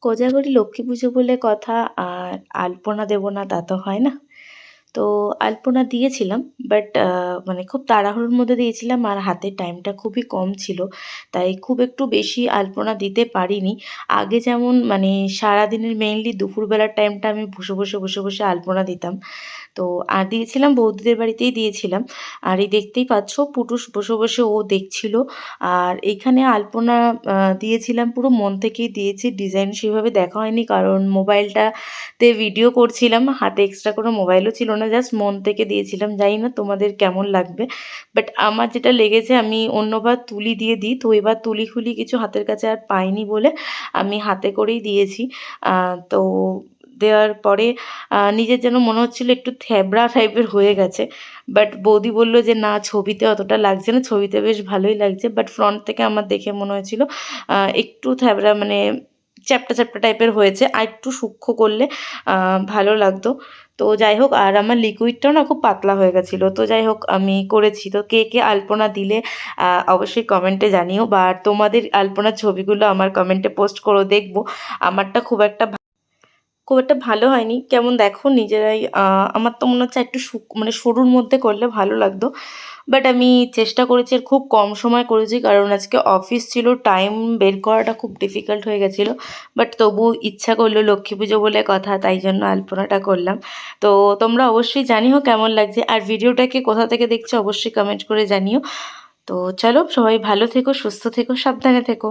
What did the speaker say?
কোজাগরী লক্ষ্মী পুজো বলে কথা, আর আলপনা দেব না তা তো হয় না। তো আলপনা দিয়েছিলাম, বাট মানে খুব তাড়াহুড়োর মধ্যে দিয়েছিলাম আর হাতে টাইমটা খুবই কম ছিল। তাই খুব একটু বেশি আলপনা দিতে পারিনি। আগে যেমন মানে সারাদিনের মেইনলি দুপুরবেলার টাইমটা আমি বসে বসে আলপনা দিতাম। তো আর দিয়েছিলাম বৌদিদের বাড়িতেই দিয়েছিলাম। আর এই দেখতেই পাচ্ছ পুটুস বসে বসে ও দেখছিল। আর এইখানে আলপনা দিয়েছিলাম পুরো মন থেকেই দিয়েছি। ডিজাইন সেভাবে দেখা হয়নি কারণ মোবাইলটাতে ভিডিও করছিলাম। হাতে এক্সট্রা কোনো মোবাইলও ছিল না। জাস্ট মন থেকে দিয়েছিলাম। জানি না তোমাদের কেমন লাগবে। বাট আমার যেটা লেগেছে, আমি অন্যবার তুলি দিয়ে দিই। তো এবার তুলি-ফুলি কিছু হাতের কাছে আর পাইনি বলে আমি হাতে করেই দিয়েছি। তো দেওয়ার পরে নিজের যেন মনে হচ্ছিল একটু থ্যাবড়া টাইপের হয়ে গেছে। বাট বৌদি বলল যে, "না, ছবিতে অতটা লাগছে না। ছবিতে বেশ ভালোই লাগছে।" বাট ফ্রন্ট থেকে আমার দেখে মনে হয়েছিল একটু থ্যাবড়া মানে চ্যাপ্টা টাইপের হয়েছে। আরেকটু সূক্ষ্ম করলে ভালো লাগতো। তো যাই হোক, আর আমার লিকুইডটাও না খুব পাতলা হয়ে গেছিলো। তো যাই হোক, আমি করেছি। তো কে আলপনা দিলে অবশ্যই কমেন্টে জানিও, বা তোমাদের আলপনার ছবিগুলো আমার কমেন্টে পোস্ট করো, দেখব। আমারটা খুব একটা ভালো হয়নি। কেমন দেখো নিজেরাই। আমার তো মনে হচ্ছে একটু মানে সরুর মধ্যে করলে ভালো লাগতো। বাট আমি চেষ্টা করেছি আর খুব কম সময় করেছি কারণ আজকে অফিস ছিল, টাইম বের করাটা খুব ডিফিকাল্ট হয়ে গেছিলো। বাট তবু ইচ্ছা করলো, লক্ষ্মী পুজো বলে কথা, তাই জন্য আলপনাটা করলাম। তো তোমরা অবশ্যই জানিও কেমন লাগছে, আর ভিডিওটাকে কোথা থেকে দেখছো অবশ্যই কমেন্ট করে জানিও। তো চলো, সবাই ভালো থেকো, সুস্থ থেকো, সাবধানে থেকো।